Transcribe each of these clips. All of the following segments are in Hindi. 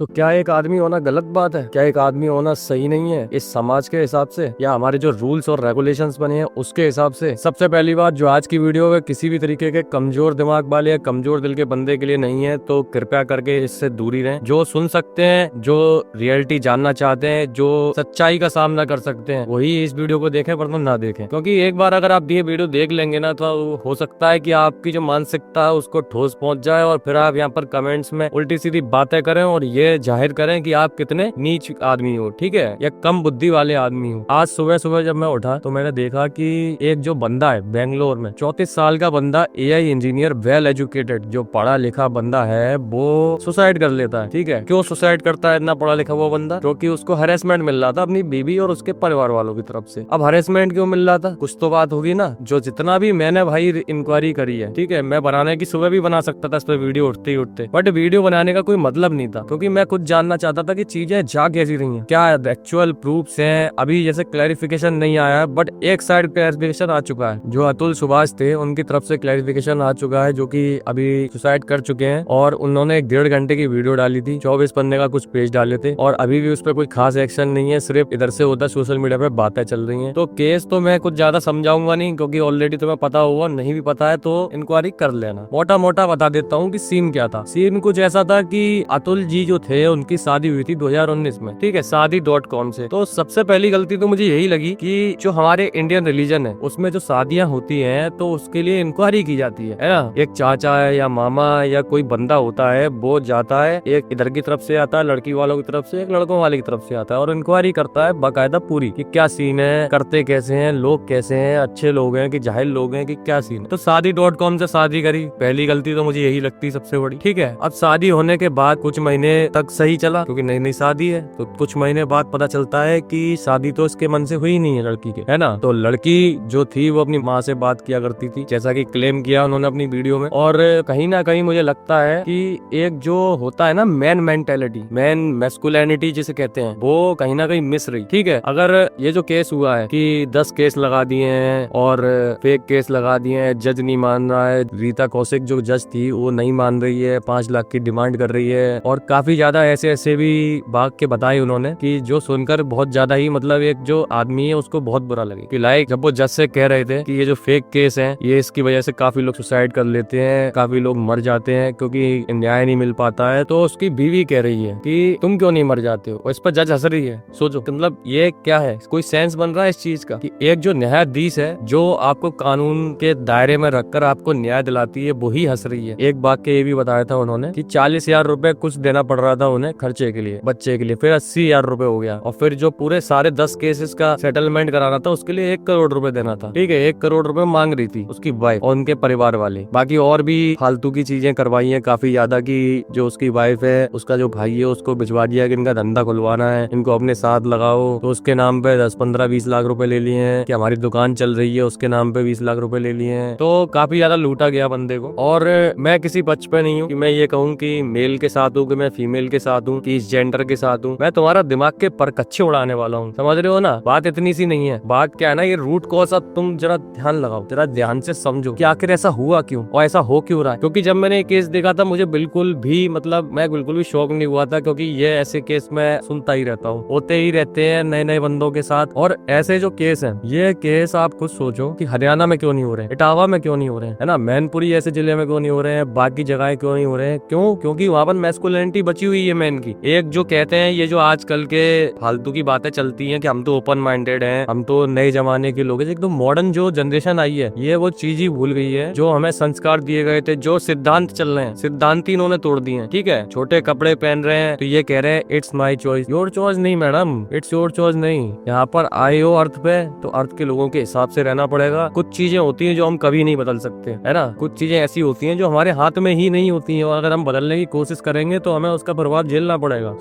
तो क्या एक आदमी होना गलत बात है? क्या एक आदमी होना सही नहीं है इस समाज के हिसाब से, या हमारे जो रूल्स और रेगुलेशंस बने हैं उसके हिसाब से? सबसे पहली बात, जो आज की वीडियो है किसी भी तरीके के कमजोर दिमाग वाले या कमजोर दिल के बंदे के लिए नहीं है, तो कृपया करके इससे दूरी रहें। जो सुन सकते हैं, जो रियलिटी जानना चाहते हैं, जो सच्चाई का सामना कर सकते हैं, वही इस वीडियो को देखें, वरना ना देखें। क्योंकि एक बार अगर आप ये वीडियो देख लेंगे ना, तो हो सकता है कि आपकी जो मानसिकता है उसको ठोस पहुंच जाए और फिर आप यहाँ पर कमेंट्स में उल्टी सीधी बातें करें और ये जाहिर करें कि आप कितने नीच आदमी हो, ठीक है, या कम बुद्धि वाले आदमी हो। आज सुबह सुबह जब मैं उठा तो मैंने देखा कि एक जो बंदा है बेंगलोर में, 34 साल का बंदा, एआई इंजीनियर, वेल एजुकेटेड, जो पढ़ा लिखा बंदा है, वो सुसाइड कर लेता है। ठीक है, क्यों सुसाइड करता है इतना पढ़ा लिखा वो बंदा? क्योंकि उसको हरेसमेंट मिल रहा था अपनी बीवी और उसके परिवार वालों की तरफ से। अब हरेसमेंट क्यों मिल रहा था? कुछ तो बात होगी ना। जो जितना भी मैंने भाई इंक्वायरी करी है, ठीक है, मैं बनाने की सुबह भी बना सकता था इस पर वीडियो उठते ही उठते, बट वीडियो बनाने का कोई मतलब नहीं था, क्योंकि मैं खुद जानना चाहता था कि चीजें जा कैसी रही हैं, क्या एक्चुअल प्रूफ्स हैं। अभी जैसे क्लैरिफिकेशन नहीं आया है, बट एक साइड क्लैरिफिकेशन आ चुका है। जो अतुल सुभाष थे उनकी तरफ से क्लैरिफिकेशन आ चुका है, जो कि अभी सुसाइड कर चुके हैं, और उन्होंने 1.5 घंटे की वीडियो डाली थी, 24 पन्ने का कुछ पेज डाले थे, और अभी भी उस पर कोई खास एक्शन नहीं है, सिर्फ इधर से उधर सोशल मीडिया पे बातें चल रही हैं। तो केस तो मैं कुछ ज्यादा समझाऊंगा नहीं, क्योंकि ऑलरेडी तुम्हें पता होगा, नहीं भी पता है तो इंक्वायरी कर लेना। मोटा मोटा बता देता हूँ कि सीन क्या था। सीन कुछ ऐसा था कि अतुल जी जो थे उनकी शादी हुई थी 2019 में, ठीक है, शादी.com से। तो सबसे पहली गलती तो मुझे यही लगी कि जो हमारे इंडियन रिलीजन है उसमें जो शादियां होती हैं तो उसके लिए इंक्वायरी की जाती है ना। एक चाचा है या मामा या कोई बंदा होता है, वो जाता है, एक इधर की तरफ से आता है लड़की वालों की तरफ से, एक लड़कों वाले की तरफ से आता है, और इंक्वायरी करता है बाकायदा पूरी, कि क्या सीन है, करते कैसे हैं, लोग कैसे हैं, अच्छे लोग हैं कि जाहिल लोग हैं, कि क्या सीन है। तो शादी.com से शादी करी, पहली गलती तो मुझे यही लगती सबसे बड़ी। ठीक है, अब शादी होने के बाद कुछ महीने तक सही चला, क्योंकि नई नई शादी है, तो कुछ महीने बाद पता चलता है कि शादी तो इसके मन से हुई नहीं है लड़की के, है ना। तो लड़की जो थी वो अपनी माँ से बात किया करती थी, जैसा कि क्लेम किया उन्होंने अपनी वीडियो में। और कहीं ना कहीं मुझे लगता है कि एक जो होता है ना मैन मेंटेलिटी, मैन मैस्कुलिनिटी जिसे कहते हैं, वो कहीं ना कहीं मिस रही। ठीक है, अगर ये जो केस हुआ है कि 10 केस लगा दिए हैं और फेक केस लगा दिए हैं, जज नहीं मान रहा है, रीता कौशिक जो जज थी वो नहीं मान रही है, 5 लाख की डिमांड कर रही है, और काफी ज्यादा ऐसे ऐसे भी भाग के बताए उन्होंने, कि जो सुनकर बहुत ज्यादा ही, मतलब एक जो आदमी है उसको बहुत बुरा लगे, कि लाइक जब वो जज से कह रहे थे कि ये जो फेक केस है, ये इसकी वजह से काफी लोग सुसाइड कर लेते हैं, काफी लोग मर जाते हैं क्योंकि न्याय नहीं मिल पाता है, तो उसकी बीवी कह रही है कि तुम क्यों नहीं मर जाते हो, और इस पर जज हंस रही है। सोचो, मतलब ये क्या है, कोई सेंस बन रहा है इस चीज का, कि एक जो न्यायाधीश है जो आपको कानून के दायरे में रखकर आपको न्याय दिलाती है, वो ही हंस रही है। एक बात के ये भी बताया था उन्होंने कि 40,000 रुपए कुछ देना पड़ रहा था उन्हें खर्चे के लिए, बच्चे के लिए, फिर 80,000 रुपए हो गया, और फिर जो पूरे सारे 10 केसेस का सेटलमेंट कराना था उसके लिए 1 करोड़ रुपए देना था। ठीक है, 1 करोड़ रुपए मांग रही थी उसकी वाइफ और उनके परिवार वाले। बाकी और भी फालतू की चीजें करवाई है काफी ज्यादा, की जो उसकी वाइफ है, उसका जो भाई है, उसको भिजवा दिया कि इनका धंधा खुलवाना है, इनको अपने साथ लगाओ, तो उसके नाम पे 10, 15, 20 लाख रुपए ले लिए हैं, कि हमारी दुकान चल रही है उसके नाम पे 20 लाख रुपए ले लिए हैं। तो काफी ज्यादा लूटा गया बंदे को। और मैं किसी पक्ष पे नहीं हूँ कि मैं ये कहूँ कि मेल के साथ हूँ, कि मैं फीमेल के साथ हूँ, कि इस जेंडर के साथ हूँ। मैं तुम्हारा दिमाग के परकच्छे उड़ाने वाला हूँ, समझ रहे हो ना। बात इतनी सी नहीं है, बात क्या है ना, ये रूट कॉज अब तुम जरा ध्यान लगाओ, जरा ध्यान से समझो कि आखिर ऐसा हुआ क्यों और ऐसा हो क्यों रहा है। क्योंकि जब मैंने ये केस देखा था मुझे बिल्कुल भी, मतलब मैं बिल्कुल भी शौक नहीं हुआ था, क्योंकि ये ऐसे केस मैं सुनता ही रहता हूँ, होते ही रहते हैं नए नए बंदों के साथ। और ऐसे जो केस हैं, ये केस आप खुद सोचो कि हरियाणा में क्यों नहीं हो रहे हैं, इटावा में क्यों नहीं हो रहे हैं, है ना, मैनपुरी ऐसे जिले में क्यों नहीं हो रहे हैं, बाकी जगह क्यों नहीं हो रहे हैं। क्यों? क्योंकि वहां पर मैस्कुलिनिटी बची हुई है मैन की। एक जो कहते हैं, ये जो आजकल के फालतू की बातें चलती हैं कि हम तो ओपन माइंडेड हैं, हम तो नए जमाने के लोग हैं, एकदम मॉडर्न जो जनरेशन आई है, ये वो चीज ही भूल गई है जो हमें संस्कार दिए गए थे, जो सिद्धांत चल रहे हैं, सिद्धांत इन्होंने तोड़ दिए हैं। ठीक है, छोटे कपड़े पहन रहे हैं तो ये कह रहे हैं it's my choice. Your choice नहीं मैडम, इट्स योर चॉइस नहीं। यहाँ पर आए हो अर्थ पे तो अर्थ के लोगों के हिसाब से रहना पड़ेगा। कुछ चीजें होती हैं जो हम कभी नहीं बदल सकते, है ना, कुछ चीजें ऐसी होती हैं जो हमारे हाथ में ही नहीं होती हैं, और अगर हम बदलने की कोशिश करेंगे तो हमें उसका प्रभाव झेलना पड़ेगा।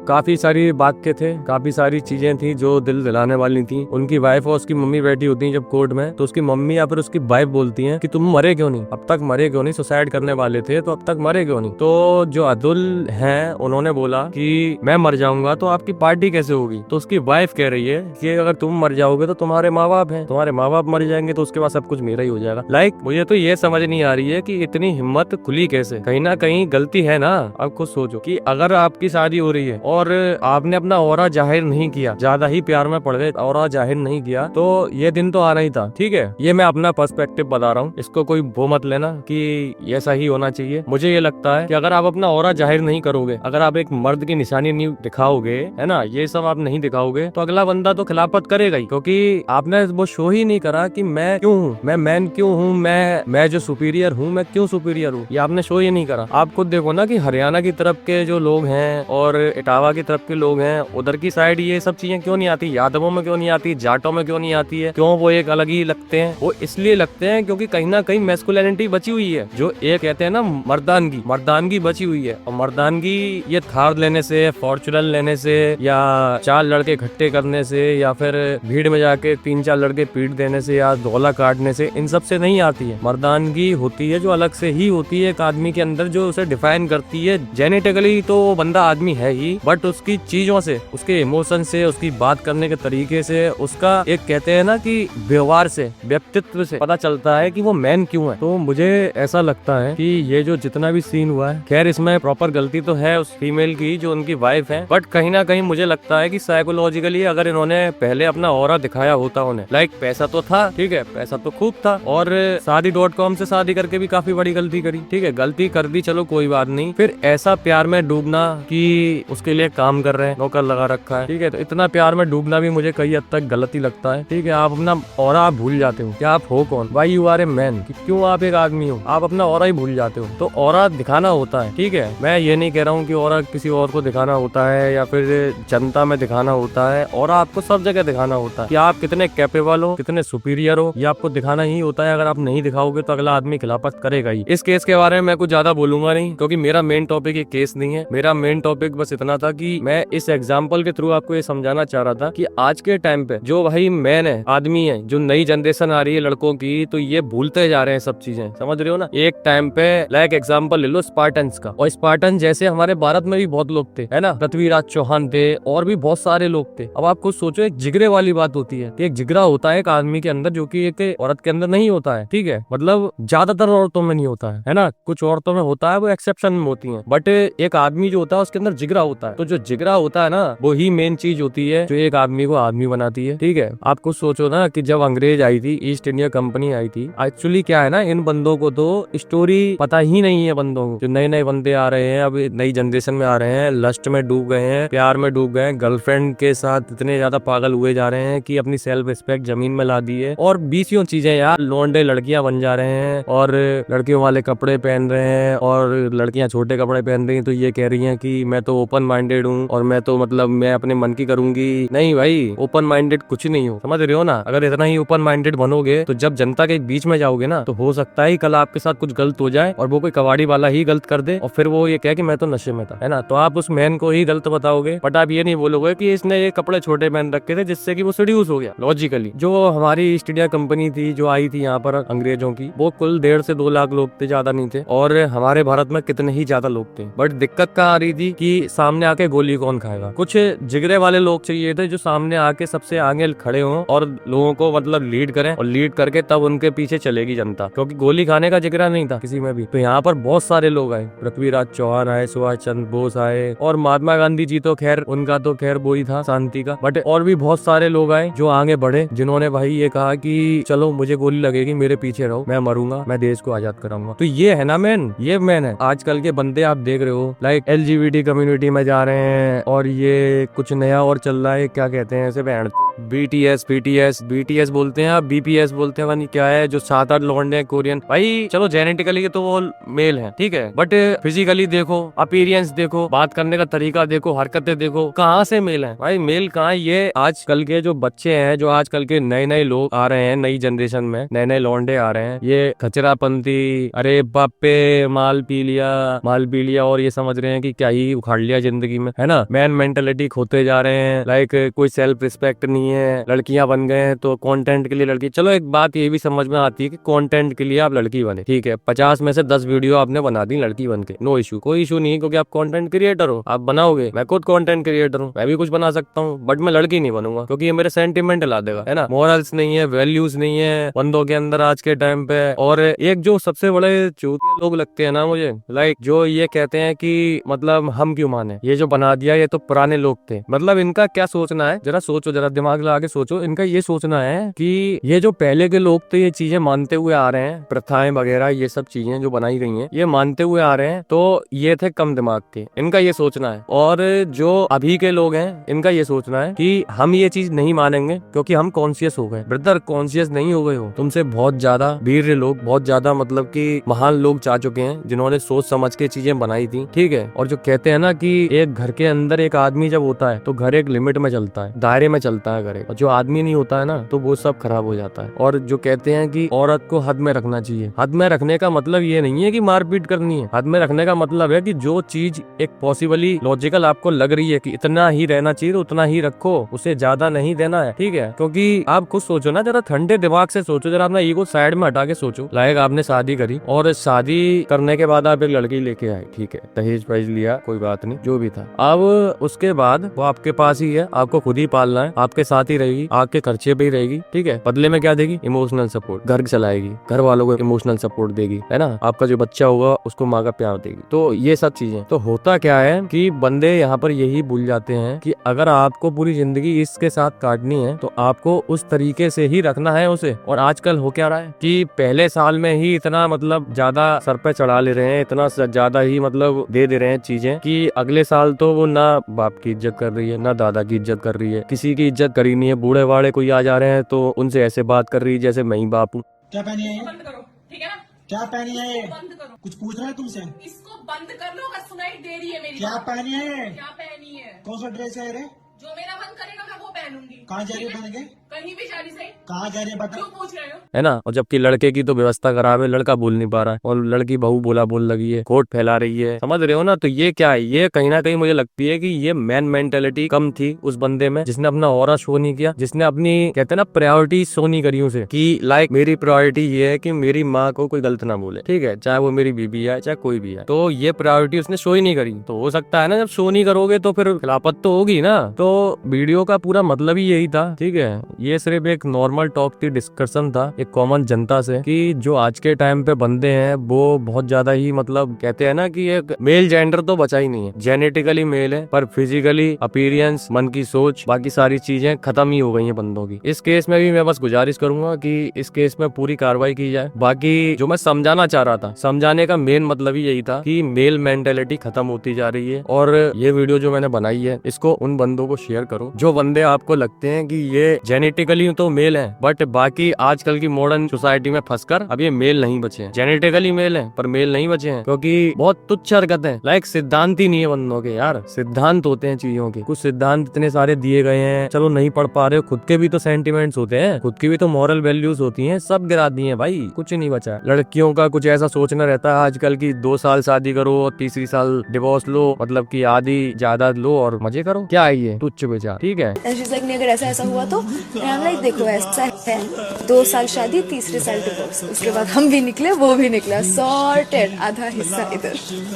काफी सारी वाक्य थे, काफी सारी चीजें थी जो दिल दिलाने वाली थी। उनकी वाइफ और उसकी मम्मी बैठी होती है जब कोर्ट में, तो उसकी मम्मी या फिर उसकी वाइफ बोलती है कि तुम मरे क्यों नहीं, अब तक मरे क्यों नहीं, सुसाइड करने वाले थे तो अब तक मरे क्यों नहीं। तो जो अतुल हैं उन्होंने बोला कि मैं मर जाऊंगा तो आपकी पार्टी कैसे होगी। तो उसकी वाइफ कह रही है कि अगर तुम मर जाओगे तो तुम्हारे माँ बाप हैं, तुम्हारे माँ बाप मर जाएंगे तो उसके बाद सब कुछ मेरा ही हो जाएगा। लाइक मुझे तो ये समझ नहीं आ रही है कि इतनी हिम्मत खुली कैसे। कहीं ना कहीं गलती है ना। अब खुद सोचो कि अगर आपकी शादी हो रही है और आपने अपना ऑरा जाहिर नहीं किया, ज्यादा ही प्यार में पड़ गए, ऑरा जाहिर नहीं किया, तो ये दिन तो आना ही था। ठीक है, ये मैं अपना पर्सपेक्टिव बता रहा हूँ, इसको कोई वो मत लेना कि ऐसा ही होना चाहिए। मुझे ये लगता है कि अगर आप अपना ऑरा जाहिर नहीं करोगे, अगर आप एक मर्द की निशानी नहीं दिखाओगे, है ना, ये सब आप नहीं दिखाओगे, तो अगला बंदा तो खिलाफत करेगा ही, क्योंकि आपने वो शो ही नहीं करा कि मैं क्यों हूँ, मैं मैन क्यों हूँ, मैं जो सुपीरियर हूँ, मैं क्यों सुपीरियर हूँ, ये आपने शो ही नहीं करा। आप खुद देखो ना कि हरियाणा की तरफ के जो लोग हैं और इटावा की तरफ के लोग हैं, उधर की साइड ये सब चीजें क्यों नहीं आती, यादवों में क्यों नहीं आती, जाटों में क्यों नहीं आती है, क्यों वो एक अलग ही लगते हैं? वो इसलिए लगते हैं क्योंकि कहीं ना कहीं मैस्कुलिनिटी बची हुई है, जो एक कहते हैं ना मर्दानगी बची हुई है। और मर्दानगी ये थार लेने से, फॉर्चुनर लेने से, या 4 लड़के इकट्ठे करने से, या फिर भीड़ में जाके 3-4 लड़के पीट देने से, या धोला काटने से, इन सब से नहीं आती है। मर्दानगी होती है जो अलग से ही होती है एक आदमी के अंदर, जो उसे डिफाइन करती है। जेनेटिकली तो वो बंदा आदमी है ही, बट उसकी चीजों से, उसके इमोशन से, उसकी बात करने के तरीके से, उसका एक कहते हैं ना कि व्यवहार से, व्यक्तित्व से पता चलता है कि वो मैन क्यों है। तो मुझे ऐसा लगता है कि ये जो जितना भी सीन हुआ है, खैर इसमें प्रॉपर गलती तो है उस फीमेल की जो उनकी वाइफ है, बट कहीं ना कहीं मुझे लगता है कि साइकोलॉजिकली अगर इन्होंने पहले अपना ऑरा दिखाया होता, उन्हें लाइक पैसा तो था, ठीक है, पैसा तो खूब था, और शादी.com से शादी करके भी काफी बड़ी गलती करी, ठीक है, गलती कर दी, चलो कोई बात नहीं, फिर ऐसा प्यार में डूबना कि उसके लिए काम कर रहे हैं, नौकर लगा रखा है, ठीक है, तो इतना प्यार में डूबना भी मुझे कई हद तक गलत ही लगता है। ठीक है, आप अपना ऑरा आप भूल जाते हो कि आप हो कौन, why you are a man, क्यों आप एक आदमी हो, आप अपना ऑरा ही भूल जाते हो। तो ऑरा दिखाना होता है, ठीक है, मैं ये नहीं कह रहा हूँ कि ऑरा किसी और को दिखाना होता है या फिर जनता में दिखाना होता है, ऑरा आपको सब जगह दिखाना होता है कि आप कितने कैपेबल हो, कितने सुपीरियर हो, ये आपको दिखाना ही होता है। अगर आप नहीं दिखाओगे तो अगला आदमी खिलाफत करेगा ही। इस केस के बारे में मैं कुछ ज्यादा बोलूंगा नहीं, क्योंकि मेरा मेन टॉपिक ये केस नहीं है। मेरा मेन टॉपिक बस इतना था कि मैं इस एग्जाम्पल के थ्रू आपको ये समझाना चाह रहा था कि आज के टाइम पे जो भाई मैन है, आदमी है, जो नई जनरेशन आ रही है लड़कों की, तो ये भूलते जा रहे हैं सब चीजें, समझ रहे हो ना। एक टाइम पे लाइक एग्जाम्पल ले लो स्पार्टन्स का, और स्पार्टन जैसे हमारे भारत में भी बहुत लोग थे, है ना, पृथ्वीराज चौहान थे और भी बहुत सारे लोग थे। अब आप कुछ सोचो, एक जिगरे वाली बात होती है, एक जिगरा होता है एक आदमी के अंदर, जो कि एक औरत के अंदर नहीं होता है, ठीक है, मतलब ज्यादातर औरतों में नहीं होता है ना, कुछ औरतों में होता है, वो एक्सेप्शन में होती है, बट एक आदमी जो होता है उसके अंदर जिगरा होता है। तो जो जिगरा होता है ना, वो ही मेन चीज होती है जो एक आदमी को आदमी बनाती है, ठीक है। आप कुछ सोचो ना कि जब अंग्रेज आई थी, ईस्ट इंडिया कंपनी आई थी, एक्चुअली क्या है ना, इन बंदों को तो स्टोरी पता ही नहीं है। बंदों को, जो नए नए बंदे आ रहे हैं, अब नई जनरेशन में आ रहे हैं, लस्ट में डूब गए हैं, प्यार में डूब गए हैं, गर्लफ्रेंड के साथ इतने ज्यादा पागल हुए जा रहे हैं कि अपनी सेल्फ रिस्पेक्ट जमीन में ला दी है, और 20 चीजें यार, लौंडे लड़कियां बन जा रहे हैं, और लड़कियों वाले कपड़े पहन रहे हैं, और लड़कियां छोटे कपड़े पहन रही हैं, तो ये कह रही हैं कि मैं तो ओपन माइंडेड हूँ, और मैं तो मतलब मैं अपने मन की करूंगी। नहीं भाई, ओपन माइंडेड कुछ नहीं हो, समझ रहे हो ना। अगर इतना ही ओपन माइंडेड बनोगे तो जब जनता के बीच में जाओगे ना, तो हो सकता है कल आपके साथ कुछ गलत हो जाए, और वो कोई कबाड़ी वाला ही गलत कर दे, और फिर वो ये कहे कि मैं तो नशे में था, है ना, तो आप उस मैन को ही गलत बताओगे, बट आप ये नहीं बोलोगे कि इसने ये कपड़े छोटे पहन रखे थे जिससे कि वो सेड्यूस हो गया। लॉजिकली जो हमारी ईस्ट इंडिया कंपनी थी जो आई थी यहाँ पर अंग्रेजों की, वो कुल 1.5 से 2 लाख लोग थे, ज्यादा नहीं थे, और हमारे भारत में कितने ही ज्यादा लोग थे। बट दिक्कत कहाँ आ रही थी कि सामने आके गोली कौन खाएगा। कुछ जिगरे वाले लोग चाहिए थे जो सामने आके सबसे आगे खड़े हों और लोगों को मतलब लीड करें, और लीड करके तब उनके पीछे चलेगी जनता, क्योंकि गोली खाने का जिगरा नहीं था किसी में भी। तो यहाँ पर बहुत सारे लोग आए, पृथ्वीराज चौहान आए, सुभाष चंद्र बोस आए, और महात्मा गांधी जी तो खैर उनका तो खैर वो ही था शांति का, बट और भी बहुत सारे लोग आए जो आगे बढ़े, जिन्होंने भाई ये कहा कि चलो मुझे गोली लगेगी, मेरे पीछे रहो, मैं मरूंगा, मैं देश को आजाद कराऊंगा। तो ये है ना मैन, ये मैन है। आजकल के बंदे आप देख रहे हो लाइक LGBT कम्युनिटी में जा रहे हैं, और ये कुछ नया और चल रहा है, क्या कहते हैं इसे, BTS बोलते हैं, आप BPS बोलते हैं, क्या है, जो 7-8 लौंडे कोरियन। भाई चलो जेनेटिकली तो वो मेल है, ठीक है, बट फिजिकली देखो, अपीयरेंस देखो, बात करने का तरीका देखो, हरकतें देखो, कहाँ से मेल है भाई, मेल कहाँ है। ये आजकल के जो बच्चे हैं, जो आजकल के नए नए लोग आ रहे हैं, नई जनरेशन में नए नए लौंडे आ रहे हैं, ये खचरापंथी, अरे बापे माल पी लिया, और ये समझ रहे हैं कि क्या ही उखाड़ लिया जिंदगी में, है ना। मैन मेंटेलिटी खोते जा रहे हैं, लाइक कोई सेल्फ रिस्पेक्ट नहीं नहीं है, लड़कियां बन गए हैं तो कंटेंट के लिए लड़की। चलो एक बात ये भी समझ में आती है कि कंटेंट के लिए आप लड़की बने, ठीक है, 50 में से 10 वीडियो आपने बना दी लड़की बन के, नो इशू, कोई इशू नहीं, क्योंकि आप कंटेंट क्रिएटर हो, आप बनाओगे। मैं खुद कंटेंट क्रिएटर हूँ, मैं भी कुछ बना सकता हूँ, बट मैं लड़की नहीं बनूंगा क्योंकि ये मेरे सेंटिमेंट ला देगा, है ना। मॉरल्स नहीं है, वैल्यूज नहीं है बंदों के अंदर आज के टाइम पे। और एक जो सबसे बड़े चूतिया लोग लगते हैं ना मुझे, लाइक जो ये कहते हैं कि मतलब हम क्यों माने, ये जो बना दिया ये तो पुराने लोग थे। मतलब इनका क्या सोचना है, जरा सोचो, जरा दिमाग लगा के सोचो। इनका ये सोचना है कि ये जो पहले के लोग थे ये चीजें मानते हुए आ रहे हैं, प्रथाएं वगैरह ये सब चीजें जो बनाई गई हैं ये मानते हुए आ रहे हैं, तो ये थे कम दिमाग के, इनका ये सोचना है। और जो अभी के लोग हैं इनका ये सोचना है कि हम ये चीज नहीं मानेंगे क्योंकि हम कॉन्शियस हो गए। ब्रदर, कॉन्शियस नहीं हो गए हो, तुमसे बहुत ज्यादा वीर लोग, बहुत ज्यादा मतलब कि महान लोग जा चुके हैं जिन्होंने सोच समझ के चीजें बनाई थी, ठीक है। और जो कहते हैं ना कि एक घर के अंदर एक आदमी जब होता है तो घर एक लिमिट में चलता है, दायरे में चलता है घर, और जो आदमी नहीं होता है ना तो वो सब खराब हो जाता है। और जो कहते हैं कि औरत को हद में रखना चाहिए, हद में रखने का मतलब ये नहीं है कि मारपीट करनी है, हद में रखने का मतलब है कि जो चीज एक पॉसिबली लॉजिकल आपको लग रही है कि इतना ही रहना चाहिए तो उतना ही रखो, उसे ज्यादा नहीं देना है, ठीक है। क्योंकि आप खुद सोचो ना, जरा ठंडे दिमाग से सोचो, जरा अपना ईगो साइड में हटा के सोचो। लाइक आपने शादी करी और शादी करने के बाद आप एक लड़की लेके आए, ठीक है, दहेज वहेज लिया, कोई बात नहीं, जो भी था। अब उसके बाद वो आपके पास ही है, आपको खुद ही पालना है, आपके साथ ही रहेगी, आपके खर्चे पे ही रहेगी, ठीक है। बदले में क्या देगी? इमोशनल सपोर्ट, घर चलाएगी, घर वालों को इमोशनल सपोर्ट देगी, है ना। आपका जो बच्चा होगा उसको माँ का प्यार देगी। तो ये सब चीजें तो होता क्या है कि बंदे यहाँ पर यही भूल जाते हैं कि अगर आपको पूरी जिंदगी इसके साथ काटनी है तो आपको उस तरीके से ही रखना है उसे। और आजकल हो क्या रहा है कि पहले साल में ही इतना मतलब ज्यादा सर पे चढ़ा ले रहे हैं, इतना ज्यादा ही मतलब दे दे रहे हैं चीजें कि अगले साल तो वो ना बाप की इज्जत कर रही है, ना दादा की इज्जत कर रही है, किसी की इज्जत करी नहीं है। बूढ़े वाड़े कोई आ जा रहे हैं तो उनसे ऐसे बात कर रही है जैसे मैं ही बाप हूँ। क्या पहनी है ये? बंद करो, ठीक है ना। क्या पहनी है ये? बंद करो, कुछ पूछ रहा है तुमसे? इसको बंद कर लो अगर सुनाई दे रही है मेरी क्या बात। पहनी है ये? क्या पहनी है? कौन सा ड्रेस है रे? जो मेरा मन करेगा मैं वो पहनूंगी। कहाँ जा रही है ठीक है? पहन के? कहीं भी जा रही सही। कहाँ जा रही है बता? क्यों पूछ रहे हो? है ना। और जबकि लड़के की तो व्यवस्था खराब है, लड़का बोल नहीं पा रहा है और लड़की बहू बोला बोल लगी है, कोट फैला रही है, समझ रहे हो ना। तो ये क्या है, ये कहीं ना कहीं मुझे लगती है कि ये मैन मेंटेलिटी कम थी उस बंदे में, जिसने अपना ऑरा शो नहीं किया, जिसने अपनी कहते हैं ना प्रायोरिटी शो नहीं करी उसे कि लाइक मेरी प्रायोरिटी ये है कि मेरी माँ को कोई गलत ना बोले, ठीक है, चाहे वो मेरी बीबी है चाहे कोई भी है। तो ये प्रायोरिटी उसने शो ही नहीं करी। तो हो सकता है ना जब शो नहीं करोगे तो फिर खिलाफत तो होगी ना। तो वीडियो का पूरा मतलब ही यही था, ठीक है। ये सिर्फ एक नॉर्मल टॉक थी, डिस्कशन था एक कॉमन जनता से कि जो आज के टाइम पे बंदे हैं वो बहुत ज्यादा ही मतलब कहते हैं ना कि एक मेल जेंडर तो बचा ही नहीं है, जेनेटिकली मेल है पर फिजिकली अपीयरेंस, मन की सोच, बाकी सारी चीजें खत्म ही हो गई हैं बंदों की। इस केस में भी मैं बस गुजारिश करूंगा कि इस केस में पूरी कार्रवाई की जाए। बाकी जो मैं समझाना चाह रहा था, समझाने का मेन मतलब ही यही था कि मेल मेंटेलिटी खत्म होती जा रही है। और ये वीडियो जो मैंने बनाई है इसको उन बंदों को शेयर करो जो बंदे आपको लगते हैं कि ये जेनेटिकली तो मेल है बट बाकी आजकल की मॉडर्न सोसाइटी में फंसकर अब ये मेल नहीं बचे हैं, जेनेटिकली मेल है पर मेल नहीं बचे हैं क्योंकि बहुत तुच्छ हरकत है। लाइक सिद्धांत ही नहीं है बंदों के यार, सिद्धांत होते हैं चीजों के, कुछ सिद्धांत इतने सारे दिए गए हैं, चलो नहीं पढ़ पा रहे हो, खुद के भी तो सेंटिमेंट्स होते हैं, खुद की भी तो मॉरल वैल्यूज होती हैं, सब गिरा दी हैं भाई, कुछ नहीं बचा है। लड़कियों का कुछ ऐसा सोचना रहता है आजकल की 2 साल शादी करो और तीसरी साल डिवोर्स लो, मतलब की आधी जायदाद लो और मजे करो। क्या है ये तुच्छ विचार, ठीक है। नहीं, अगर ऐसा ऐसा हुआ तो लाइक देखो ऐसा है, 2 साल शादी, तीसरे साल डिवोर्स, उसके बाद हम भी निकले वो भी निकला, सॉर्टेड, आधा हिस्सा इधर।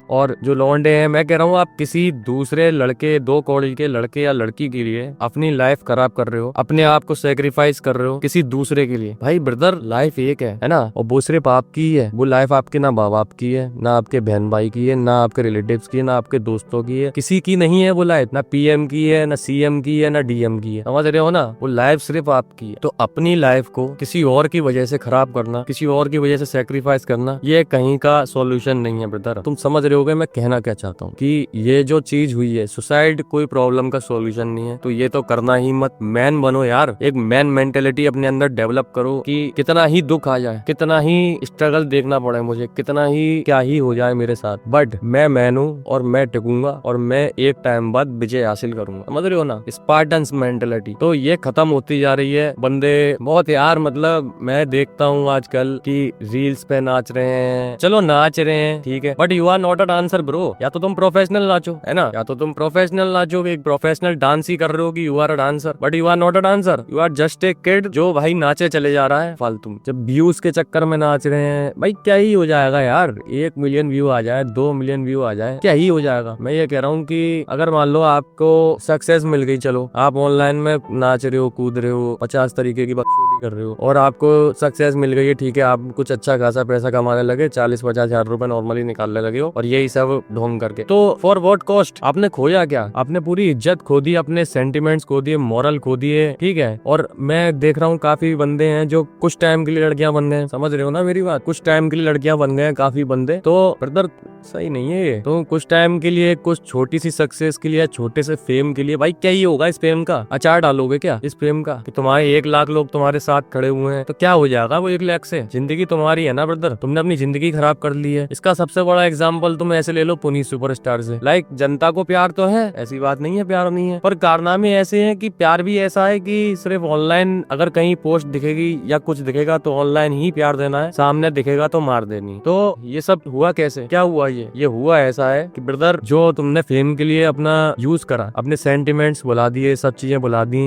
और जो लौंडे हैं, मैं कह रहा हूँ आप किसी दूसरे लड़के, 2 कौड़ी के लड़के या लड़की के लिए अपनी लाइफ खराब कर रहे हो, अपने आप को सेक्रीफाइस कर रहे हो किसी दूसरे के लिए। भाई ब्रदर, लाइफ एक है ना, और वो सिर्फ आपकी ही है। वो लाइफ आपके ना माँ बाप की है, ना आपके बहन भाई की है, ना आपके रिलेटिव्स की है, ना आपके दोस्तों की है, किसी की नहीं है वो लाइफ, ना पीएम की है, ना सीएम की है, ना डीएम की है, समझ रहे हो ना। वो लाइफ सिर्फ आपकी है। तो अपनी लाइफ को किसी और की वजह से खराब करना, किसी और की वजह से सेक्रीफाइस करना, ये कहीं का सॉल्यूशन नहीं है ब्रदर। तुम समझ रहे होगे मैं कहना क्या चाहता हूँ कि ये जो चीज हुई है, सुसाइड कोई प्रॉब्लम का सॉल्यूशन नहीं है। तो ये तो करना ही मत, मैन बनो यार, एक मैन मेंटेलिटी अपने अंदर डेवलप करो कि कितना ही दुख आ जाए, कितना ही स्ट्रगल देखना पड़े मुझे, कितना ही क्या ही हो जाए मेरे साथ, बट मैं मैन हूँ और मैं टिकूंगा और मैं एक टाइम बाद विजय हासिल करूंगा, समझ रहे हो ना। स्पार्टन्स मेंटेलिटी तो ये खत्म होती जा रही है। बंदे बहुत यार, मतलब मैं देखता हूँ आजकल कि रील्स पे नाच रहे हैं, चलो नाच रहे हैं ठीक है, but you are not a dancer bro. या तो तुम प्रोफेशनल नाचो, है ना, या तो तुम प्रोफेशनल नाचो, एक प्रोफेशनल डांस ही कर रहे हो कि you are a dancer, but you are not a dancer, you are just a kid जो भाई नाचे चले जा रहा है फालतू। जब व्यूज के चक्कर में नाच रहे हैं भाई, क्या ही हो जाएगा यार, 1 मिलियन व्यू आ जाए, 2 मिलियन व्यू आ जाए, क्या ही हो जाएगा। मैं ये कह रहा हूँ कि अगर मान लो आपको सक्सेस मिल गई, चलो आप ऑनलाइन में नाच रहे हो, कूद रहे हो, 50 तरीके की बकचोदी कर रहे हो, और आपको सक्सेस मिल गई है, ठीक है, आप कुछ अच्छा खासा पैसा कमाने लगे, 40-50 हजार रुपए नॉर्मली निकालने लगे हो, और यही सब ढोंग करके, तो फॉर व्हाट कॉस्ट? आपने खोया क्या? आपने पूरी इज्जत खो दी, अपने सेंटिमेंट्स खो दिए, मॉरल खो दिए, ठीक है। और मैं देख रहा हूँ काफी बंदे हैं जो कुछ टाइम के लिए लड़कियां बन गए, समझ रहे हो ना मेरी बात, कुछ टाइम के लिए लड़कियां बन गए काफी बंदे, तो ब्रदर सही नहीं है ये। तो कुछ टाइम के लिए, कुछ छोटी सी सक्सेस के लिए, छोटे से फेम के लिए, भाई क्या ही होगा इस फेम का? अचार डालोगे क्या इस फेम का कि तुम्हारे 1 लाख लोग तुम्हारे साथ खड़े हुए हैं, तो क्या हो जाएगा वो 1 लाख से? जिंदगी तुम्हारी है ना ब्रदर, तुमने अपनी जिंदगी खराब कर ली है। इसका सबसे बड़ा एग्जाम्पल तुम ऐसे ले लो पुनीत सुपरस्टार से। लाइक जनता को प्यार तो है, ऐसी बात नहीं है प्यार नहीं है, पर कारनामे ऐसे हैं कि प्यार भी ऐसा है कि सिर्फ ऑनलाइन अगर कहीं पोस्ट दिखेगी या कुछ दिखेगा तो ऑनलाइन ही प्यार देना है, सामने दिखेगा तो मार देनी। तो ये सब हुआ कैसे, क्या हुआ? ये हुआ ऐसा है कि ब्रदर, जो तुमने फेम के लिए अपना यूज करा, अपने सेंटिमेंट्स बुला दिए, सब चीजें बुला दी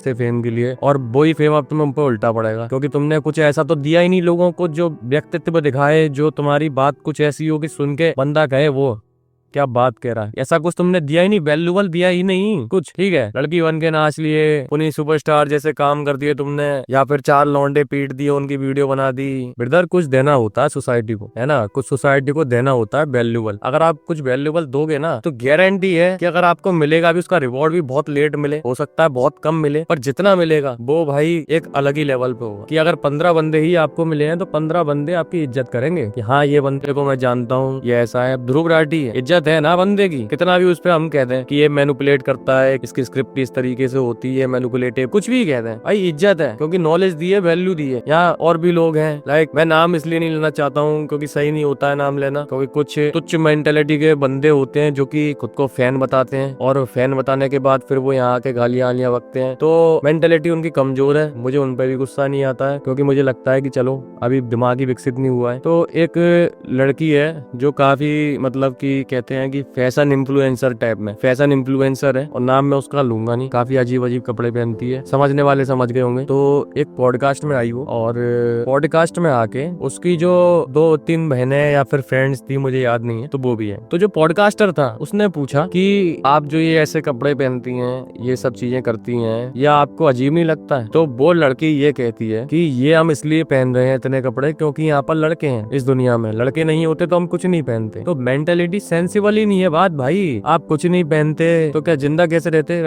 से फेम के लिए, और वही फेम अब तुम्हें ऊपर उल्टा पड़ेगा, क्योंकि तुमने कुछ ऐसा तो दिया ही नहीं लोगों को जो व्यक्तित्व दिखाए, जो तुम्हारी बात कुछ ऐसी हो कि सुन के बंदा कहे वो क्या बात कह रहा है। ऐसा कुछ तुमने दिया ही नहीं, वैल्यूबल दिया ही नहीं कुछ, ठीक है। लड़की बन के नाच लिए, पुनीत सुपरस्टार जैसे काम कर दिए तुमने, या फिर 4 लौंडे पीट दिए, उनकी वीडियो बना दी। ब्रदर कुछ देना होता है सोसाइटी को, है ना, कुछ सोसाइटी को देना होता है वैल्यूबल। अगर आप कुछ वैल्यूबल दोगे ना, तो गारंटी है कि अगर आपको मिलेगा भी, उसका रिवॉर्ड भी बहुत लेट मिले, हो सकता है बहुत कम मिले, पर जितना मिलेगा वो भाई एक अलग ही लेवल पे होगा। कि अगर 15 बंदे ही आपको मिले हैं तो 15 बंदे आपकी इज्जत करेंगे कि हाँ ये बंदे को मैं जानता हूँ, ये ऐसा है। ध्रुव राठी है, इज्जत है ना बंदे की, कितना भी उस पे हम कहते हैं कि ये मैनिपुलेट करता है, इसकी स्क्रिप्ट इस तरीके से होती है, मैनिपुलेटिव, कुछ भी कहते हैं, भाई इज्जत है, क्योंकि नॉलेज दी है, वैल्यू दी है। यहाँ और भी लोग हैं, लाइक मैं नाम इसलिए नहीं लेना चाहता हूँ क्योंकि सही नहीं होता है नाम लेना, क्योंकि कुछ तुच्छ मेंटेलिटी के बंदे होते हैं जो कि खुद को फैन बताते हैं, और फैन बताने के बाद फिर वो यहाँ आके गालियां बकते हैं, तो मेंटेलिटी उनकी कमजोर है। मुझे उन पर भी गुस्सा नहीं आता है, क्योंकि मुझे लगता है कि चलो अभी दिमाग ही विकसित नहीं हुआ है। तो एक लड़की है जो काफी मतलब कि कहते हैं कि फैशन इन्फ्लुएंसर टाइप में, फैशन इन्फ्लुएंसर है, और नाम मैं उसका लूंगा नहीं, काफी अजीब अजीब कपड़े पहनती है, समझने वाले समझ गए होंगे। तो एक पॉडकास्ट में आई वो, और पॉडकास्ट में आके उसकी जो 2-3 बहनें या फिर फ्रेंड्स थी, मुझे याद नहीं है, तो वो भी है। तो जो पॉडकास्टर था उसने पूछा कि आप जो ये ऐसे कपड़े पहनती हैं, ये सब चीजें करती हैं, या आपको अजीब नहीं लगता है? तो वो लड़की ये कहती है कि ये हम इसलिए पहन रहे हैं इतने कपड़े क्योंकि यहाँ पर लड़के हैं, इस दुनिया में लड़के नहीं होते तो हम कुछ नहीं पहनते। तो मेंटेलिटी सेंसिबल ही नहीं है बात भाई। आप कुछ नहीं पहनते तो क्या जिंदा कैसे रहते?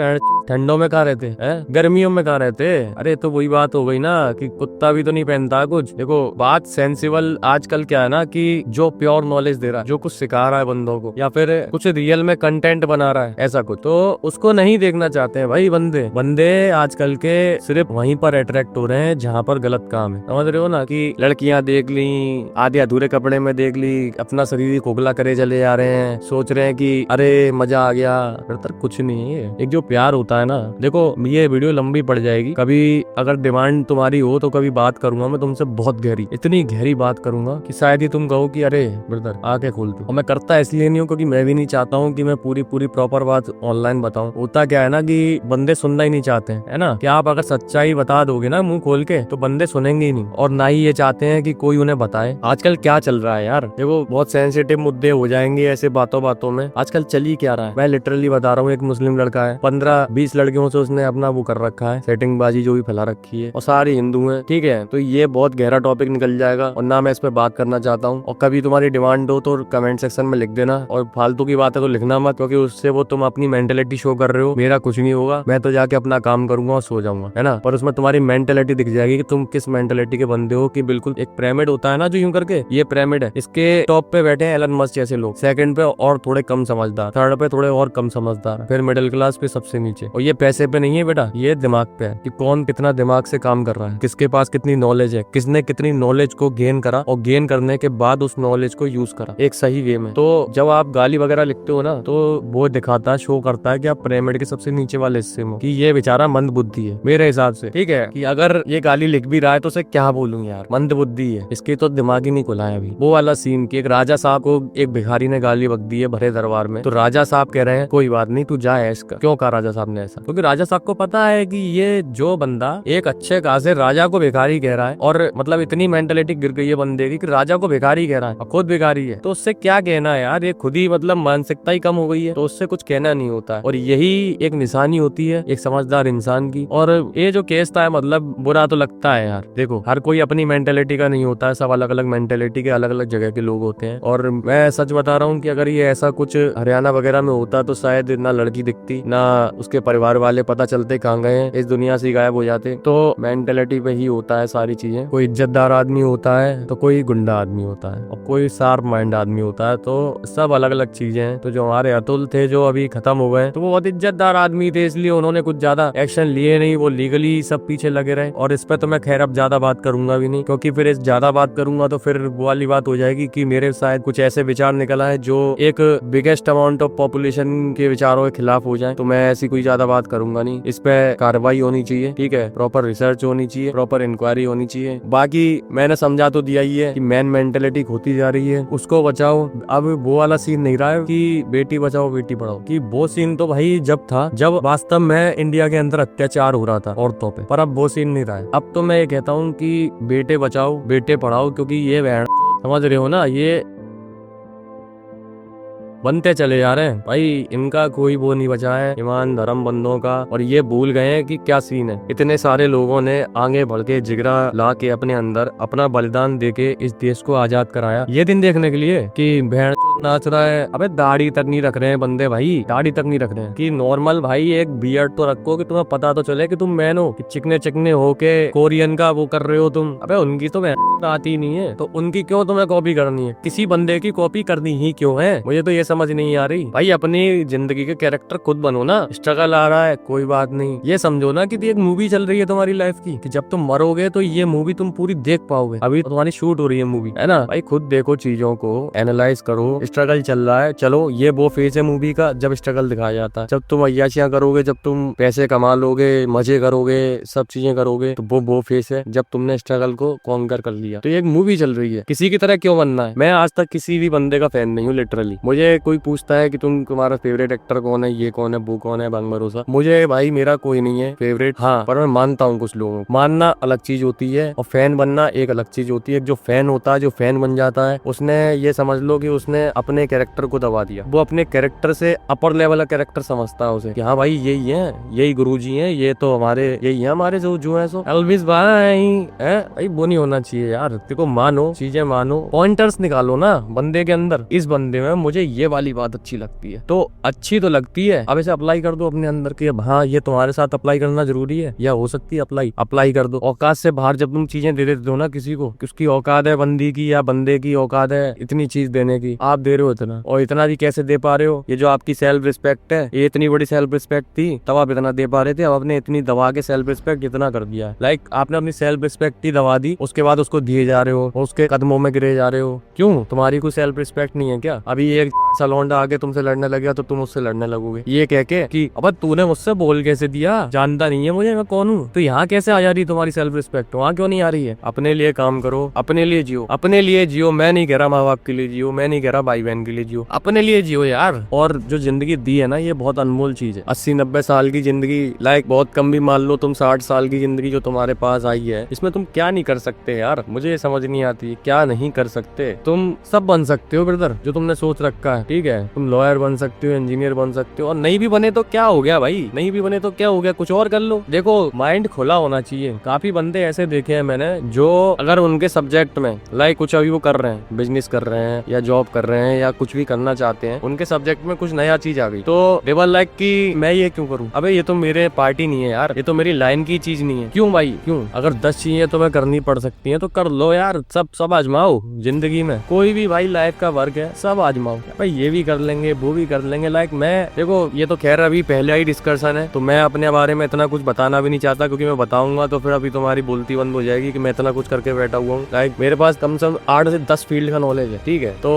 ठंडों में कहाँ रहते हैं, गर्मियों में कहाँ रहते? अरे तो वही बात हो गई ना कि कुत्ता भी तो नहीं पहनता कुछ। देखो बात सेंसिबल आजकल क्या है ना, कि जो प्योर नॉलेज दे रहा है, जो कुछ सिखा रहा है बंदों को, या फिर कुछ रियल में कंटेंट बना रहा है, ऐसा कुछ, तो उसको नहीं देखना चाहते हैं भाई बंदे आजकल के सिर्फ वहीं पर अट्रैक्ट हो रहे हैं जहाँ पर गलत काम है। समझ रहे हो ना, कि लड़कियां देख ली, आधे अधूरे कपड़े में देख ली, अपना शरीर खोखला करे चले जा रहे हैं, सोच रहे हैं कि अरे मजा आ गया। फिर कुछ नहीं है। एक जो प्यार होता है ना, देखो ये वीडियो लंबी पड़ जाएगी, कभी अगर डिमांड तुम्हारी हो तो कभी बात करूंगा मैं तुमसे, बहुत गहरी, इतनी गहरी बात करूंगा कि शायद ही तुम कहो कि अरे ब्रदर आके खोल दो। और मैं करता इसलिए नहीं हूँ क्योंकि मैं भी नहीं चाहता हूँ कि मैं पूरी प्रॉपर बात ऑनलाइन बताऊं। होता क्या है ना कि बंदे सुनना ही नहीं चाहते हैं, है ना, कि आप अगर सच्चाई बता दोगे ना मुंह खोल के तो बंदे सुनेंगे ही नहीं, और ना ही ये चाहते हैं कि कोई उन्हें बताए। आजकल क्या चल रहा है यार, देखो बहुत सेंसिटिव मुद्दे हो जाएंगे ऐसे बातों में। आजकल चल ही क्या रहा है, मैं लिटरली बता रहा हूँ, एक मुस्लिम लड़का है, 15-20 लड़कियों से उसने अपना वो कर रखा है, सेटिंग बाजी जो भी फैला रखी है, और सारी हिंदू हैं, ठीक है। तो ये बहुत गहरा टॉपिक निकल जाएगा, और ना मैं इस पे बात करना चाहता हूँ। और कभी तुम्हारी डिमांड हो तो कमेंट सेक्शन में लिख देना, और फालतू की बात है तो लिखना मत, क्योंकि उससे वो तुम अपनी मेंटेलिटी शो कर रहे हो। मेरा कुछ नहीं होगा, मैं तो जाके अपना काम करूंगा और सो जाऊंगा, है ना। पर उसमें तुम्हारी मेंटेलिटी दिख जाएगी कि तुम किस मेंटेलिटी के बंदे हो। कि बिल्कुल एक पिरामिड होता है ना जो यूं करके, ये पिरामिड है, इसके टॉप पे बैठे हैं एलन मस्क जैसे लोग, सेकंड पे और थोड़े कम समझदार, थर्ड पे थोड़े और कम समझदार, फिर मिडिल क्लास पे सबसे नीचे। और ये पैसे पे नहीं है बेटा, ये दिमाग पे है कि कौन कितना दिमाग से काम कर रहा है, किसके पास कितनी नॉलेज है, किसने कितनी नॉलेज को गेन करा और गेन करने के बाद उस नॉलेज को यूज करा एक सही वे में। तो जब आप गाली वगैरह लिखते हो ना, तो वो दिखाता है, शो करता है कि आप पिरामिड के सबसे नीचे वाले हिस्से में, कि ये बेचारा मंद बुद्धि है मेरे हिसाब से। ठीक है, कि अगर ये गाली लिख भी रहा है तो उसे क्या बोलूं यार, मंद बुद्धि है, इसके तो दिमाग ही नहीं खुला है अभी। वो वाला सीन कि एक राजा साहब को एक भिखारी ने गाली बक दी है भरे दरबार में, तो राजा साहब कह रहे हैं कोई बात नहीं तू जा ऐश कर। क्यों कहा राजा साहब ने ऐसा? क्योंकि राजा साहब को पता है कि ये जो बंदा एक अच्छे खासे राजा को भिखारी कह रहा है, और मतलब इतनी मेंटेलिटी गिर गई है बंदे की कि राजा को भिखारी कह रहा है और खुद भिखारी है, तो उससे क्या कहना है यार, ये खुद ही मतलब मानसिकता ही कम हो गई है, तो उससे कुछ कहना नहीं होता है। और यही एक निशानी होती है एक समझदार इंसान की। और ये जो केस था मतलब बुरा तो लगता है यार, देखो हर कोई अपनी मेंटेलिटी का नहीं होता है, सब अलग अलग मेंटेलिटी के अलग अलग जगह के लोग होते हैं। और मैं सच बता रहा हूँ कि अगर ये ऐसा कुछ हरियाणा वगैरह में होता तो शायद ना लड़की दिखती, ना उसके परिवार वाले पता चलते कहाँ गए हैं, इस दुनिया से गायब हो जाते। तो मेंटेलिटी पे ही होता है सारी चीजें। कोई इज्जतदार आदमी होता है तो कोई गुंडा आदमी होता है, और कोई शार्प माइंड आदमी होता है, तो सब अलग अलग चीजें हैं। तो जो हमारे अतुल थे जो अभी खत्म हो गए, तो वो बहुत इज्जतदार आदमी थे, इसलिए उन्होंने कुछ ज्यादा एक्शन लिए नहीं, वो लीगली सब पीछे लगे रहे। और इस पे तो मैं खैर अब ज्यादा बात करूंगा भी नहीं, क्योंकि फिर इस ज्यादा बात करूंगा तो फिर वो वाली बात हो जाएगी कि मेरे शायद कुछ ऐसे विचार निकल आए जो एक बिगेस्ट अमाउंट ऑफ पॉपुलेशन के विचारों के खिलाफ हो जाए, तो मैं ऐसी कोई ज्यादा बात करूंगा नहीं। इस पे कार्रवाई होनी चाहिए, ठीक है, प्रॉपर रिसर्च होनी चाहिए, प्रॉपर इंक्वायरी होनी चाहिए। बाकी मैंने समझा तो दिया ही है कि मैन मेंटेलिटी होती जा रही है, उसको बचाओ। अब वो वाला सीन नहीं रहा है कि बेटी बचाओ बेटी पढ़ाओ, कि वो सीन तो भाई जब था जब वास्तव में इंडिया के अंदर अत्याचार हो रहा था औरतों पे, पर अब वो सीन नहीं रहा है। अब तो मैं ये कहता हूँ कि बेटे बचाओ बेटे पढ़ाओ, क्योंकि ये बहन समझ रहे हो ना, ये बनते चले जा रहे हैं भाई, इनका कोई वो नहीं बचा है ईमान धर्म बंदों का। और ये भूल गए हैं कि क्या सीन है। इतने सारे लोगों ने आगे बढ़ के जिगरा ला के अपने अंदर अपना बलिदान देके इस देश को आजाद कराया, ये दिन देखने के लिए कि भेड़ नाच रहा है। अबे दाढ़ी तक नहीं रख रहे हैं बंदे भाई, दाढ़ी तक नहीं रख रहे हैं। कि नॉर्मल भाई एक बियर्ड तो रखो कि तुम्हें पता तो चले कि तुम मैन हो, कि चिकने चिकने होके कोरियन का वो कर रहे हो तुम। अबे उनकी तो आती नहीं है, तो उनकी क्यों तुम्हें कॉपी करनी है? किसी बंदे की कॉपी करनी ही क्यों है? मुझे तो ये समझ नहीं आ रही भाई। अपनी जिंदगी के कैरेक्टर खुद बनो ना। स्ट्रगल आ रहा है कोई बात नहीं, ये समझो ना कि एक मूवी चल रही है तुम्हारी लाइफ की, कि जब तुम मरोगे तो ये मूवी तुम पूरी देख पाओगे। अभी तो तुम्हारी शूट हो रही है मूवी, है ना भाई। खुद देखो चीजों को, एनालाइज करो। स्ट्रगल चल रहा है, चलो ये वो फेज है मूवी का जब स्ट्रगल दिखाया जाता है। जब तुम अय्याशियां करोगे, जब तुम पैसे कमा लोगे, मजे करोगे, सब चीजें करोगे, तो वो फेज है जब तुमने स्ट्रगल को कॉन्कर कर लिया। तो ये एक मूवी चल रही है, किसी की तरह क्यों बनना है? मैं आज तक किसी भी बंदे का फैन नहीं हूँ लिटरली। मुझे कोई पूछता है कि तुम्हारा फेवरेट एक्टर कौन है, ये कौन है, वो कौन है, बंग भरोसा, मुझे भाई मेरा कोई नहीं है फेवरेट। हाँ, पर मैं मानता हूँ कुछ लोगों को। मानना अलग चीज होती है और फैन बनना एक अलग चीज होती है। जो फैन होता है, जो फैन बन जाता है, उसने ये समझ लो कि उसने अपने कैरेक्टर को दबा दिया। वो अपने कैरेक्टर से अपर लेवल का कैरेक्टर समझता है उसे, कि हाँ भाई यही है, यही गुरुजी हैं, ये तो हमारे यही है, हमारे जो है सो एल्विस भाई है भाई। वो नहीं होना चाहिए यार। देखो मानो चीजें, मानो पॉइंटर्स निकालो ना बंदे के अंदर। इस बंदे में मुझे ये वाली बात अच्छी लगती है, तो अच्छी तो लगती है, अब इसे अप्लाई कर दो अपने अंदर की। अब हाँ, ये तुम्हारे साथ अप्लाई करना जरूरी है, या हो सकती है अप्लाई कर दो। औकात से बाहर जब तुम चीजें दे देते हो ना किसी को, कि उसकी औकात है बंदी की या बंदे की औकात है इतनी चीज देने की, आप दे रहे हो इतना, और इतना भी कैसे दे पा रहे हो? ये जो आपकी सेल्फ रिस्पेक्ट है, ये इतनी बड़ी सेल्फ रिस्पेक्ट थी तब आप इतना दे पा रहे थे, अब आपने इतनी दबा के सेल्फ रिस्पेक्ट इतना कर दिया है। लाइक आपने अपनी सेल्फ रिस्पेक्ट ही दबा दी, उसके बाद उसको दिए जा रहे हो, उसके कदमों में गिरे जा रहे हो। क्यों? तुम्हारी कोई सेल्फ रिस्पेक्ट नहीं है क्या? अभी एक सलोंडा आगे तुमसे लड़ने लग गया तो तुम उससे लड़ने लगोगे ये कह के कि अब तूने मुझसे बोल कैसे दिया, जानता नहीं है मुझे, मैं कौन हूँ? तो यहाँ कैसे आ जा रही तुम्हारी सेल्फ रिस्पेक्ट? वहाँ क्यों नहीं आ रही है? अपने लिए काम करो, अपने लिए जियो, अपने लिए जियो। मैं नहीं कह रहा माँ बाप के लिए जियो, मैं नहीं कह रहा भाई बहन के लिए जियो, अपने लिए जियो यार। और जो जिंदगी दी है ना, ये बहुत अनमोल चीज है। 80-90 साल की जिंदगी, लाइक बहुत कम भी मान लो तुम 60 साल की जिंदगी जो तुम्हारे पास आई है, इसमें तुम क्या नहीं कर सकते यार? मुझे ये समझ नहीं आती क्या नहीं कर सकते। तुम सब बन सकते हो ब्रदर जो तुमने सोच रखा है, ठीक है। तुम लॉयर बन सकते हो, इंजीनियर बन सकते हो, और नहीं भी बने तो क्या हो गया भाई, नहीं भी बने तो क्या हो गया, कुछ और कर लो। देखो माइंड खुला होना चाहिए। काफी बंदे ऐसे देखे हैं मैंने जो अगर उनके सब्जेक्ट में लाइक कुछ अभी वो कर रहे हैं, बिजनेस कर रहे हैं या जॉब कर रहे हैं या कुछ भी करना चाहते हैं, उनके सब्जेक्ट में कुछ नया चीज आ गई तो देवर लाइक कि मैं ये क्यों करूं? अबे ये तो मेरे पार्टी नहीं है यार, ये तो मेरी लाइन की चीज नहीं है। क्यों भाई क्यों? अगर 10 चीजें तुम्हें करनी पड़ सकती है तो कर लो यार। सब आजमाओ जिंदगी में, कोई भी भाई लाइफ का वर्क है, सब आजमाओ भाई। ये भी कर लेंगे, वो भी कर लेंगे। लाइक मैं देखो, ये तो खैर अभी पहले ही डिस्कशन है, तो मैं अपने बारे में इतना कुछ बताना भी नहीं चाहता, क्योंकि मैं बताऊंगा तो फिर अभी तुम्हारी बोलती बंद हो जाएगी कि मैं इतना कुछ करके बैठा हुआ हूँ। लाइक मेरे पास कम से कम 8 से 10 फील्ड का नॉलेज है, ठीक है। तो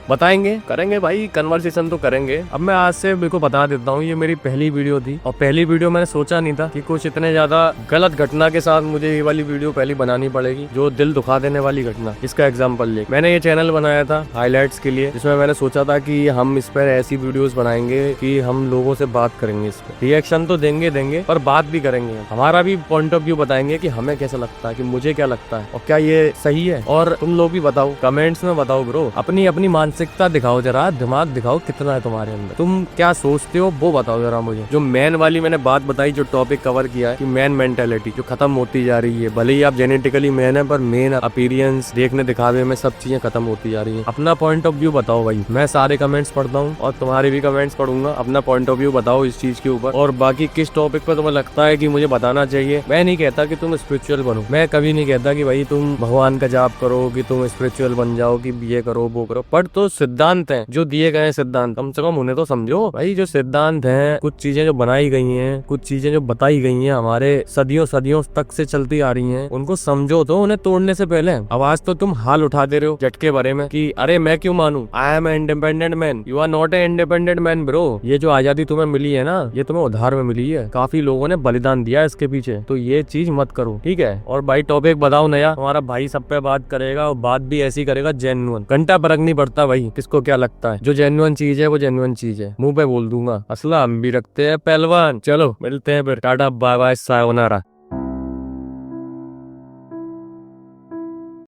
बताएंगे, करेंगे भाई, कन्वर्सेशन तो करेंगे। अब मैं आज से मेरे को बता देता हूँ, ये मेरी पहली वीडियो थी, और पहली वीडियो मैंने सोचा नहीं था कि कुछ इतने ज्यादा गलत घटना के साथ मुझे ये वाली वीडियो पहली बनानी पड़ेगी, जो दिल दुखा देने वाली घटना। इसका एग्जाम्पल ले, मैंने ये चैनल बनाया था हाईलाइट्स के लिए, जिसमें मैंने सोचा था कि हम इस पर ऐसी वीडियोस बनाएंगे कि हम लोगों से बात करेंगे, इस पर रिएक्शन तो देंगे पर बात भी करेंगे, हमारा भी पॉइंट ऑफ व्यू बताएंगे कि हमें कैसा लगता है, कि मुझे क्या लगता है और क्या ये सही है। और तुम लोग भी बताओ, कमेंट्स में बताओ ब्रो, अपनी अपनी मानसिकता दिखाओ, जरा दिमाग दिखाओ कितना है तुम्हारे अंदर, तुम क्या सोचते हो वो बताओ जरा मुझे। जो मैन वाली मैंने बात बताई, जो टॉपिक कवर किया है कि मैन मेंटेलिटी जो खत्म होती जा रही है, भले ही आप जेनेटिकली मैन है, पर मेन अपीयरेंस, देखने दिखावे में सब चीजें खत्म होती जा रही है। अपना पॉइंट ऑफ व्यू बताओ भाई, मैं सारे कमेंट्स पढ़ता हूँ और तुम्हारे भी कमेंट्स पढ़ूंगा। अपना पॉइंट ऑफ व्यू बताओ इस चीज के ऊपर, और बाकी किस टॉपिक पर तुम्हें लगता है कि मुझे बताना चाहिए। मैं नहीं कहता कि तुम स्पिरिचुअल बनो, मैं कभी नहीं कहता कि भाई तुम भगवान का जाप करो, कि तुम स्पिरिचुअल बन जाओ, कि ये करो वो करो, पर तो सिद्धांत है जो दिए गए सिद्धांत, कम से कम उन्हें तो समझो भाई। जो सिद्धांत हैं, कुछ चीजें जो बनाई गई हैं, कुछ चीजें जो बताई गई हैं, हमारे सदियों सदियों तक से चलती आ रही हैं, उनको समझो तो उन्हें तोड़ने से पहले। आवाज तो तुम हाल उठा दे रहे हो झटके बारे में कि अरे मैं क्यों मानूं, I am independent man, you are not a independent man bro. ये जो आजादी तुम्हें मिली है ना, ये तुम्हें उधार में मिली है, काफी लोगों ने बलिदान दिया इसके पीछे, तो ये चीज मत करो, ठीक है। और भाई टॉपिक बताओ नया, हमारा भाई सब पे बात करेगा, और बात भी ऐसी करेगा जेन्युइन, घंटा फर्क नहीं पड़ता भाई किसको क्या लगता है। जो जेन्युइन चीज है वो जेन्युइन चीज है, मुंह पे बोल दूंगा, असला हम भी रखते हैं पहलवान। चलो मिलते हैं फिर, टाटा बाय बाय सायोनारा।